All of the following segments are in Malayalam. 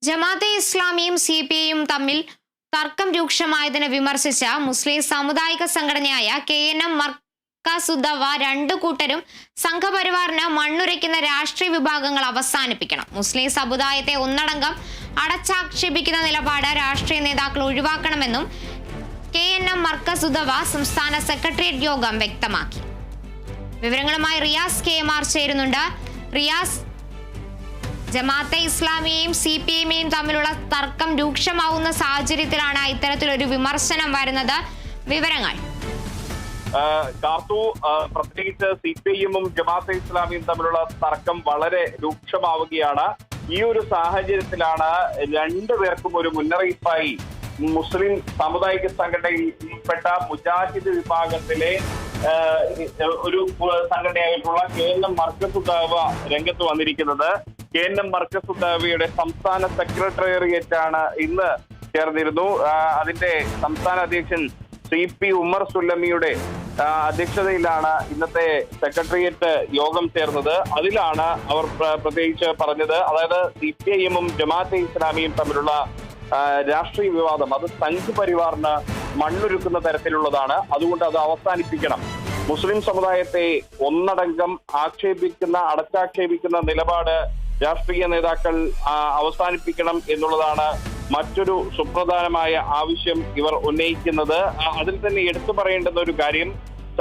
ജമാഅത്തെ ഇസ്ലാമിയും CPIയും തമ്മിൽ തർക്കം രൂക്ഷമായതിനെ വിമർശിച്ച മുസ്ലിം സാമുദായിക സംഘടനയായ KNM മർക്കസുദ്ദവ രണ്ടു കൂട്ടരും സംഘപരിവാറിന് മണ്ണുരയ്ക്കുന്ന രാഷ്ട്രീയ വിഭാഗങ്ങൾ അവസാനിപ്പിക്കണം. മുസ്ലിം സമുദായത്തെ ഒന്നടങ്കം അടച്ചാക്ഷേപിക്കുന്ന നിലപാട് രാഷ്ട്രീയ നേതാക്കൾ ഒഴിവാക്കണമെന്നും KNM മർക്കസുദ്ദവ സംസ്ഥാന സെക്രട്ടേറിയറ്റ് യോഗം വ്യക്തമാക്കി. വിവരങ്ങളുമായി റിയാസ് KMR ചേരുന്നുണ്ട്. റിയാസ്, ജമാഅത്തെ ഇസ്ലാമിയെയും CPIയെയും തമ്മിലുള്ള തർക്കം രൂക്ഷമാവുന്ന സാഹചര്യത്തിലാണ് ഇത്തരത്തിലൊരു വിമർശനം വരുന്നത്. വിവരങ്ങൾ പ്രത്യേകിച്ച് CPIയും ജമാഅത്തെ ഇസ്ലാമിയും തമ്മിലുള്ള തർക്കം വളരെ രൂക്ഷമാവുകയാണ്. ഈ ഒരു സാഹചര്യത്തിലാണ് രണ്ടുപേർക്കും ഒരു മുന്നറിയിപ്പായി മുസ്ലിം സാമുദായിക സംഘടനയിൽപ്പെട്ട മുജാഹിദ് വിഭാഗത്തിലെ ഒരു സംഘടനയായിട്ടുള്ള KNM മർക്കസുദ്ദവ രംഗത്ത് വന്നിരിക്കുന്നത്. KNM മർക്കസുദ്ദവയുടെ സംസ്ഥാന സെക്രട്ടേറിയറ്റ് ആണ് ഇന്ന് ചേർന്നിരുന്നു. അതിന്റെ സംസ്ഥാന അധ്യക്ഷൻ CP ഉമർ സുല്ലമിയുടെ അധ്യക്ഷതയിലാണ് ഇന്നത്തെ സെക്രട്ടേറിയറ്റ് യോഗം ചേർന്നത്. അതിലാണ് അവർ പ്രത്യേകിച്ച് പറഞ്ഞത്, അതായത് CPIയും ജമാഅത്തെ ഇസ്ലാമിയും തമ്മിലുള്ള രാഷ്ട്രീയ വിവാദം അത് സംഘ് പരിവാറിന് മണ്ണൊരുക്കുന്ന തരത്തിലുള്ളതാണ്. അതുകൊണ്ട് അത് അവസാനിപ്പിക്കണം. മുസ്ലിം സമുദായത്തെ ഒന്നടങ്കം അടച്ചാക്ഷേപിക്കുന്ന നിലപാട് രാഷ്ട്രീയ നേതാക്കൾ അവസാനിപ്പിക്കണം എന്നുള്ളതാണ് മറ്റൊരു സുപ്രധാനമായ ആവശ്യം ഇവർ ഉന്നയിക്കുന്നത്. അതിൽ തന്നെ എടുത്തു പറയേണ്ടുന്ന ഒരു കാര്യം,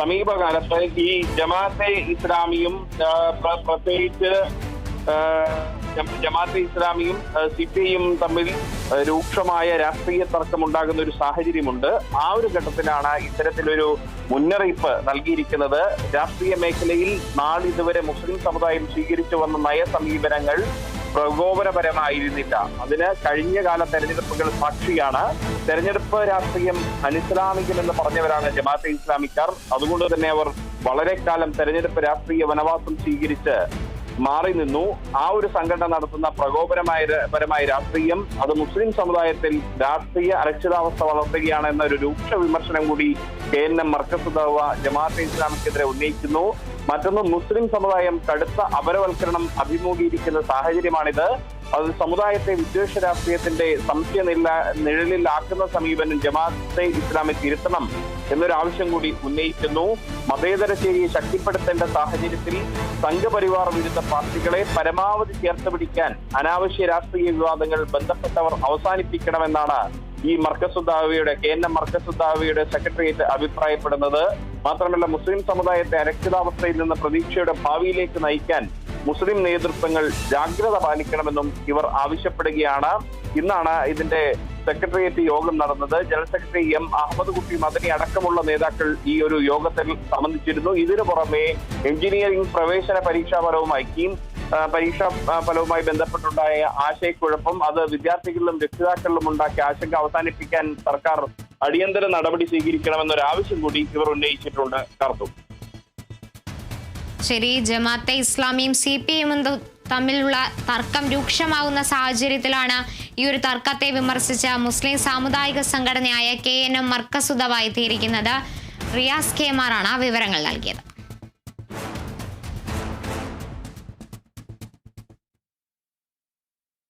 സമീപകാലത്ത് ഈ ജമാഅത്തെ ഇസ്ലാമിയും പ്രത്യേകിച്ച് ജമാഅത്തെ ഇസ്ലാമിയും CPIയും തമ്മിൽ രൂക്ഷമായ രാഷ്ട്രീയ തർക്കമുണ്ടാകുന്ന ഒരു സാഹചര്യമുണ്ട്. ആ ഒരു ഘട്ടത്തിലാണ് ഇത്തരത്തിലൊരു മുന്നറിയിപ്പ് നൽകിയിരിക്കുന്നത്. രാഷ്ട്രീയ മേഖലയിൽ നാളിതുവരെ മുസ്ലിം സമുദായം സ്വീകരിച്ചു വന്ന നയ സമീപനങ്ങൾ പ്രകോപനപരമായിരുന്നില്ല. അതിന് കഴിഞ്ഞ കാല തെരഞ്ഞെടുപ്പുകൾ സാക്ഷിയാണ്. തെരഞ്ഞെടുപ്പ് രാഷ്ട്രീയം അനിസ്ലാമികമെന്ന് പറഞ്ഞവരാണ് ജമാഅത്തെ ഇസ്ലാമിക്കാർ. അതുകൊണ്ട് തന്നെ അവർ വളരെ കാലം തെരഞ്ഞെടുപ്പ് രാഷ്ട്രീയ വനവാസം സ്വീകരിച്ച് മാറി നിന്നു. ആ ഒരു സംഘടന നടത്തുന്ന പ്രകോപനപരമായ രാഷ്ട്രീയം അത് മുസ്ലിം സമുദായത്തിൽ രാഷ്ട്രീയ അരക്ഷിതാവസ്ഥ വളർത്തുകയാണ് എന്ന ഒരു രൂക്ഷ വിമർശനം കൂടി KNM മർക്കസുദ്ദവ ജമാഅത്തെ ഇസ്ലാമിക്കെതിരെ ഉന്നയിക്കുന്നു. മറ്റൊന്ന്, മുസ്ലിം സമുദായം കടുത്ത അപരവൽക്കരണം അഭിമുഖീകരിക്കുന്ന സാഹചര്യമാണിത്. അത് സമുദായത്തെ വിദ്വേഷ രാഷ്ട്രീയത്തിന്റെ സംശയ നിഴലിലാക്കുന്ന സമീപനം ജമാഅത്തെ ഇസ്ലാമി തിരുത്തണം എന്നൊരു ആവശ്യം കൂടി ഉന്നയിക്കുന്നു. മതേതര ശേരിയെ ശക്തിപ്പെടുത്തേണ്ട സാഹചര്യത്തിൽ സംഘപരിവാർ വിരുദ്ധ പാർട്ടികളെ പരമാവധി ചേർത്ത് പിടിക്കാൻ അനാവശ്യ രാഷ്ട്രീയ വിവാദങ്ങൾ ബന്ധപ്പെട്ടവർ അവസാനിപ്പിക്കണമെന്നാണ് ഈ KNM മർക്കസുദ്ദവയുടെ സെക്രട്ടേറിയറ്റ് അഭിപ്രായപ്പെടുന്നത്. മാത്രമല്ല, മുസ്ലിം സമുദായത്തെ അരക്ഷിതാവസ്ഥയിൽ നിന്ന് പ്രതീക്ഷയുടെ ഭാവിയിലേക്ക് നയിക്കാൻ മുസ്ലിം നേതൃത്വങ്ങൾ ജാഗ്രത പാലിക്കണമെന്നും ഇവർ ആവശ്യപ്പെടുകയാണ്. ഇന്നാണ് ഇതിന്റെ സെക്രട്ടേറിയറ്റ് യോഗം നടന്നത്. ജനറൽ സെക്രട്ടറി M അഹമ്മദ് കുട്ടി മദനി അടക്കമുള്ള നേതാക്കൾ ഈ ഒരു യോഗത്തിൽ സംബന്ധിച്ചിരുന്നു. ഇതിനു പുറമെ എഞ്ചിനീയറിംഗ് പ്രവേശന പരീക്ഷാ ഫലവുമായി ബന്ധപ്പെട്ടുണ്ടായ ആശയക്കുഴപ്പം അത് വിദ്യാർത്ഥികളിലും രക്ഷിതാക്കളിലും ഉണ്ടാക്കിയ ആശങ്ക അവസാനിപ്പിക്കാൻ സർക്കാർ അടിയന്തര നടപടി സ്വീകരിക്കണമെന്നൊരു ആവശ്യം കൂടി ഇവർ ഉന്നയിച്ചിട്ടുണ്ട്. ശരി, ജമാഅത്തെ ഇസ്ലാമിയും CPIയും തമ്മിലുള്ള തർക്കം രൂക്ഷമാകുന്ന സാഹചര്യത്തിലാണ് ഈ ഒരു തർക്കത്തെ വിമർശിച്ച മുസ്ലിം സാമുദായിക സംഘടനയായ KNM മർക്കസുദ്ദവ എത്തിയിരിക്കുന്നത്. റിയാസ് KMR ആണ് വിവരങ്ങൾ നൽകിയത്.